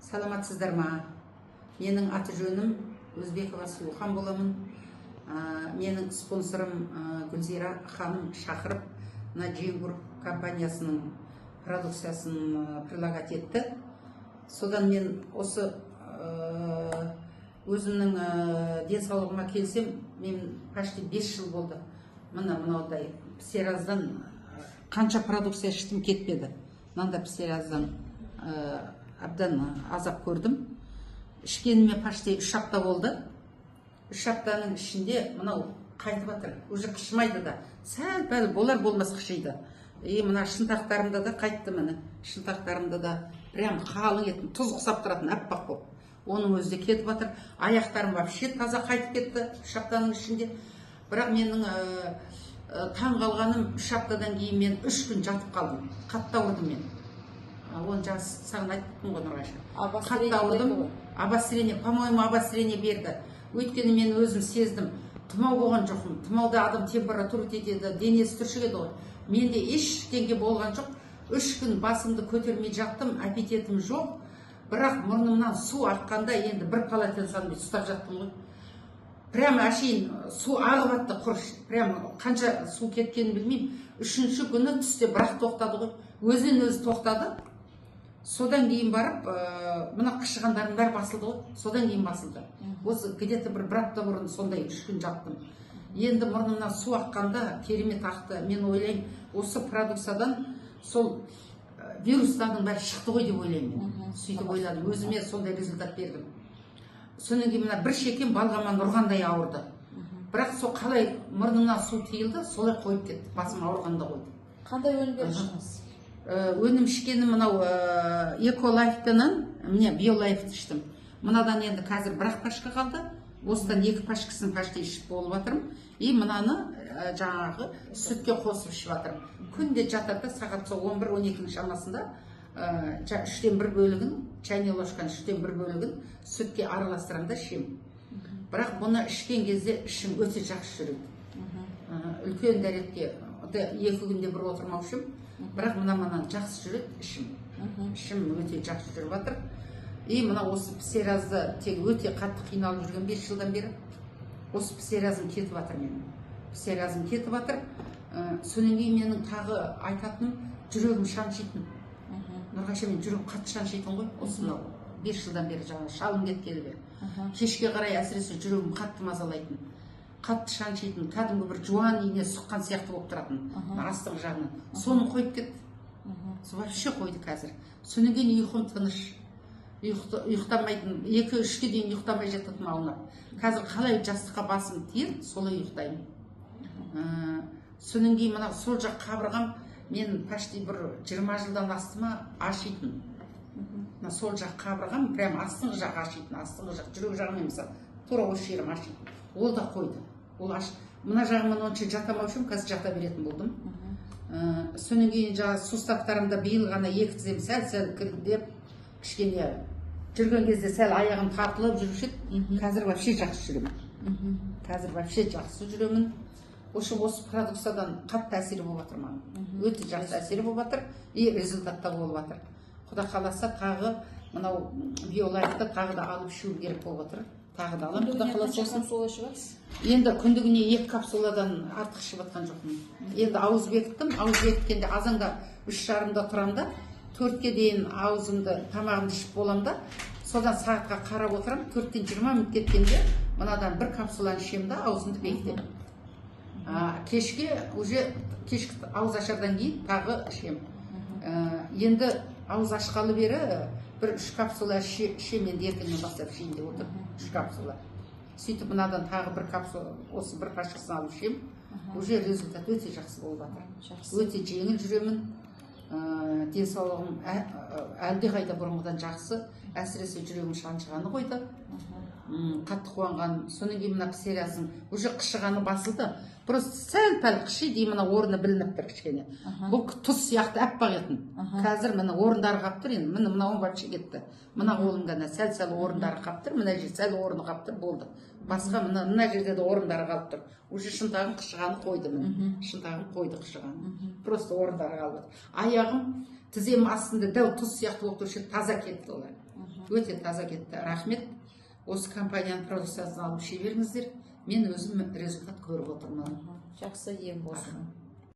Саламатсыздар ма? Менің аты жөнім Өзбекова Сұлухан боламын. Менің спонсорым Гүлзира ханым шақырып, мына Женгур компаниясының продукциясын предлагать етті. Содан мен осы өзімнің денсаулығыма келсем, мен почти 5 жыл болды. Мынаудай пісераздан қанша продукция іштім кетпеді. Мынандай пісераздан абдан азап көрдім. Ішкеніме почти 3 апта болды. 3 аптаның ішінде мынау қайтып жатыр. Уже қышымайды да. Сәл-пәл болар болмас қышиды. Мына шынтақтарымда да қайтты міне. Шынтақтарымда да прям қалың етін, тұз құсап тұратын аппақ болып. Оның өзі де кетіп жатыр. Аяқтарым вообще таза қайтып кетті 3 аптаның ішінде. Бірақ менің таң қалғаным 3 аптадан кейін мен 3 күн жатып қалдым. Қатты ауырдым мен. Оны жаңа саған айттым ғой Нұрғайша. Қатты ауырдым. Обострение, по-моему, обострение берді. Өйткені мен өзім сездім. Тұмау болған жоқпын. Тұмауда адам температура кетеді, денесі түршігеді ғой. Менде ештеңе болған жоқ. 3 күн басымды көтермей жаттым, аппетитім жоқ. Бірақ мұрнымнан су аққанда енді бір полотен салмай ұстап жаттым ғой. Прямо әшейін су ағып атты құрыш. Прямо қанша су кеткенін білмеймін. 3-ші күні түсте бірақ тоқтады ғой. Өзінен өзі тоқтады. Содан кейін барып, мына қышығандардың бәрі басылды ғой. Содан кейін басылды. Осы где-то бір апта бұрын сондай 3 күн жаттым. Енді мұрнымнан су аққанда керемет ақты. Мен ойлаймын, осы продукциядан сол вирустардың бәрі шықты ғой деп ойлаймын. Сөйтіп ойладым. Өзіме сондай результат бердім. Содан кейін мына бір шекем балғаман ұрғандай ауырды. Бірақ сол қалай мұрнымнан су тиылды, солай қойып кетті. Басым ауырғанда қойды. Қандай өнімдер іштіңіз? Өнім ішкені мынау Эколайфтынан, міне Биолайфты іштім. Мынадан енді қазір бір-ақ пашка қалды. Осыдан 2 пашкасын почти ішіп болып жатырмын. И мынаны жаңағы сүтке қосып ішіп жатырмын. Күнде жатарда сағат 11-12 шамасында 3-тен 1 бөлігін, чайный ложканың 3-тен 1 бөлігін сүтке араластырамын да ішемін. Бірақ бұны ішкен кезде ішім өте жақсы жүреді. Үлкен дәретке 2 күнде бір отырмау үшін, бірақ мынаны жақсы жүреді ішім. Ішім өте жақсы жүріп жатыр. И мына осы пісеразды тек өте қатты қиналып жүрген 5 жылдан бері осы пісеразым кетіп жатыр менің. Пісеразым кетіп жатыр. Содан кейін менің тағы айтатыным, жүрегім шаншитын. Нұрғайша, мен жүрегім қатты шаншитын ғой. Осы мынау 5 жылдан бері жаңа шалым кеткелі бері. Кешке қарай әсіресе жүрегім қатты мазалайтын. Қатты шаншитын, кәдімгі бір жуан ине сұққан сияқты болып тұратын. Астыңғы жағынан. Соны қойып кетті. Вообще қойды қазір. Содан кейін ұйқым тыныш. Ұйықтамайтын, 2-3-ке дейін ұйықтамай жататын аунап. Қазір қалай жастыққа басым тиер, солай ұйықтаймын. Содан кейін мына сол жақ қабырғам мен почти бір 20 жылдан астыма ашитын. Сол жақ қабырғам прям астыңғы жақ ашитын, астыңғы жақ жүрек жағым емес, тура осы жерім ашитын. Ол да қойды. Ол аш. Мына жағымнан онша жатамау үшін қазір жата беретін болдым. Содан кейін жаңа суставтарымда биыл ғана 2 тізем сәл-сәл кірдеп, кішкене жүрген кезде сәл аяғым тартылып жүруші еді. Қазір вообще жақсы жүремін. Қазір вообще жақсы жүремін. Осы продукциядан қатты әсері болып жатыр маған. Өте жақсы әсері болып жатыр и результатта болып жатыр. Құда қаласа тағы мынау Биолайфты тағы да алып ішу керек болып жатыр. Тағы да аламын. Құда қаласа капсула ішіп жатырсыз? Енді күндігіне 2 капсуладан артық ішіп жатқан жоқпын. Енді ауыз бекіттім. Ауыз бекіткенде азанда 3:30-да тұрамын да, 4-ке дейін аузымды, тамағымды ішіп боламын да, содан сағатқа қарап отырамын. 4-тен 20 минут кеткенде мынадан 1 капсуланы ішемін да, аузымды бекітемін. Кешке уже кешкі ауыз ашардан кейін тағы ішемін. Енді ауыз ашқалы бері бір 3 капсула ішемін, енді ертеңнен бастап ішейін деп отыр. 3 капсула. Сөйтіп мынадан тағы 1 капсула, осы 1 пашкасын алып ішемін. Уже результат өте жақсы болып жатыр. Өте жеңіл жүремін. Денсаулығым әлде қайда бұрынғыдан жақсы. Әсіресе жүрегім шаншығаны қойды. қатты қуанған. Содан кейін мына сериясын уже қышығаны басылды. Просто сәл пәл қышиды, мына орны білініп тұр кішкене. Бұл тұз сияқты аппақ етін. Қазір мына орындары қап тұр, енді міне мынауын вообще кетті. Мына қолым ғана сәл орындары қап тұр, мына жер сәл орны қап тұр, болды. Басқа мына жерде де орындары қалып тұр. Уже шынтағын қышығаны қойды міне. Шынтағын қойды қышығаны. Просто орындары қалып. Аяғым тізем астында дәу тұз сияқты болып тұр, таза кетті олар. Өте таза кетті. Рахмет. Осы компанияның продукциясын алып іше беріңіздер. Мен өзім результат көріп отырмын. Жақсы ем болсын.